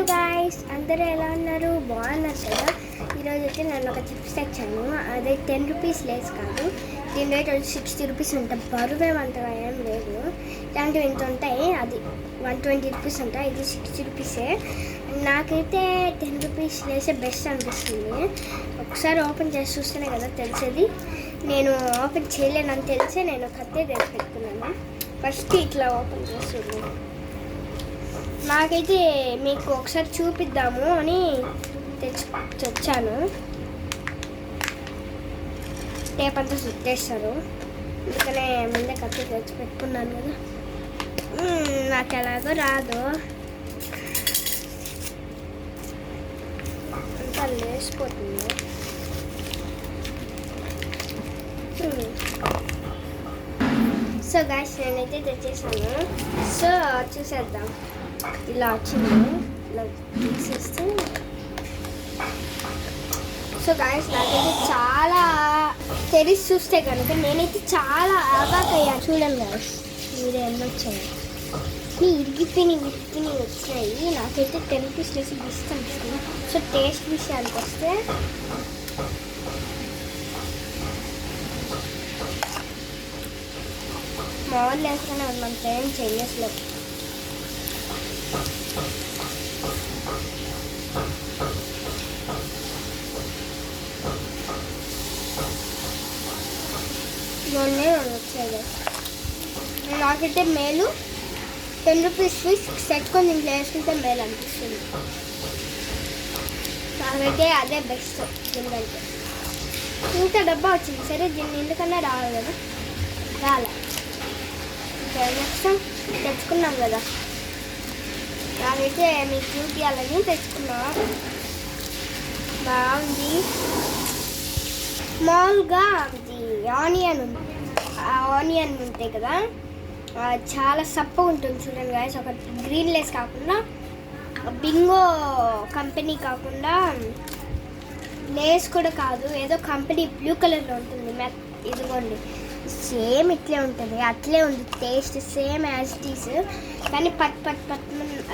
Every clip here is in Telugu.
హలో గాయ్స్, అందరూ ఎలా ఉన్నారు? బాగున్నారు కదా? ఈరోజు అయితే నేను ఒక చిప్స్ తెచ్చాను. అదే 10 రూపీస్ లేస్ కాదు, దీని రేట్ వచ్చి 60 రూపీస్ ఉంటాయి. బరువేమంతగా ఏం లేదు, ఇలాంటివి ఎంత ఉంటాయి. అది 120 రూపీస్ ఉంటాయి, ఇది 60 రూపీసే. నాకైతే 10 రూపీస్ లేసే బెస్ట్ అనిపిస్తుంది. ఒకసారి ఓపెన్ చేసి చూస్తేనే కదా తెలిసేది. నేను ఓపెన్ చేయలేనని తెలిసే నేను కత్తే తెచ్చి పెట్టుకున్నాను. ఫస్ట్ ఇట్లా ఓపెన్ చేస్తున్నాను. నాకైతే మీకు ఒకసారి చూపిద్దాము అని తెచ్చాను. టేప్ అంతా చుట్టేస్తారు, అందుకనే ముందే కత్తి తెచ్చి పెట్టుకున్నాను కదా. నాకు ఎలాగో రాదు, అంతా లేచిపోతుంది. సో గాయ్స్, నేనైతే తెచ్చేసాను. సో చూసేద్దాం. ఇలా వచ్చింది, ఇలా తీసేస్తే. సో గాయ్స్, నాకైతే చాలా తెరిచి చూస్తే కనుక నేనైతే చాలా అవాక్ అయ్యాను. చూడండి గాయ్స్, మీరే ఎన్ని వచ్చాయి, ఇరిగిపోయి వచ్చినాయి. నాకైతే 10 రూపీస్ వేసి బెస్ట్ అనిపిస్తుంది. సో టేస్ట్ విషయానికి వస్తే మామూలు వేస్తూనే ఉన్నాం, ఏం చేంజెస్లో. మొన్నే వచ్చాయి. నాకైతే మేలు 10 రూపీస్ సెట్ కొంచెం వేసుకుంటే మేలు అనిపిస్తుంది. నాకైతే అదే బెస్ట్. దీనికంటే ఇంత డబ్బా వచ్చింది, సరే దీన్ని ఎందుకన్నా రావాలి కదా, రాలే. నెక్స్ట్ తెచ్చుకున్నాం కదా, నాకైతే మీకు చూపించాలని తెచ్చుకున్నా. బాగుంది. స్మాల్గా అది ఆనియన్ ఉంది, ఆ ఆనియన్ ఉంటాయి కదా, చాలా సప్పగా ఉంటుంది. చూడండి గాయస్, ఒక గ్రీన్ లేస్ కాకుండా, బింగో కంపెనీ కాకుండా, లేస్ కూడా కాదు, ఏదో కంపెనీ బ్లూ కలర్లో ఉంటుంది. ఇదిగోండి, సేమ్ ఇట్లే ఉంటుంది, అట్లే ఉంది taste, same as it is. కానీ పట్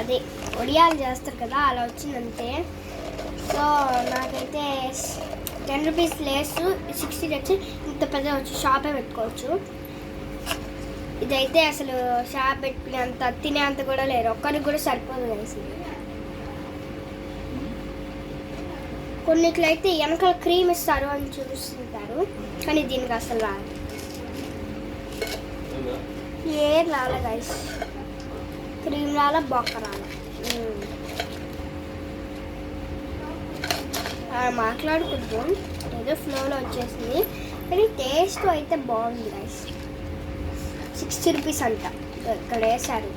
అదే ఒడియాలు చేస్తారు కదా, అలా వచ్చిందంతే. సో నాకైతే 10 రూపీస్ లేసు 60 వచ్చి ఇంత పెద్ద వచ్చి షాపే పెట్టుకోవచ్చు. ఇదైతే అసలు షాప్ పెట్టుకునేంత తినేంత కూడా లేరు, ఒక్కరికి కూడా సరిపోదు కలిసి. కొన్నిట్లో అయితే వెనకాల క్రీమ్ ఇస్తారు అని చూపిస్తుంటారు, కానీ దీనికి అసలు రాదు, ఏం రాలే గైస్. క్రీమ్ రాలే, బొక్క రాలే. మాట్లాడుకుంటూ ఏదో ఫ్లోలో వచ్చేసింది, కానీ టేస్ట్ అయితే బాగుంది గైస్. 60 రూపీస్ అంట, ఇక్కడ వేసారు.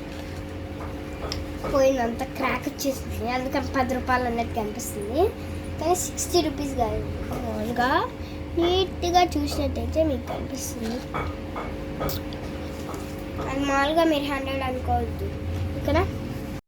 పోయిందంతా క్రాక్ వచ్చేసింది, అందుకని 10 రూపాయలు అన్నట్టు కనిపిస్తుంది, కానీ 60 రూపీస్ కాదు. మామూలుగా నీట్గా చూసినట్టయితే మీకు కనిపిస్తుంది. అది మామూలుగా మీరు 100 అనుకోవద్దు, ఇక్కడ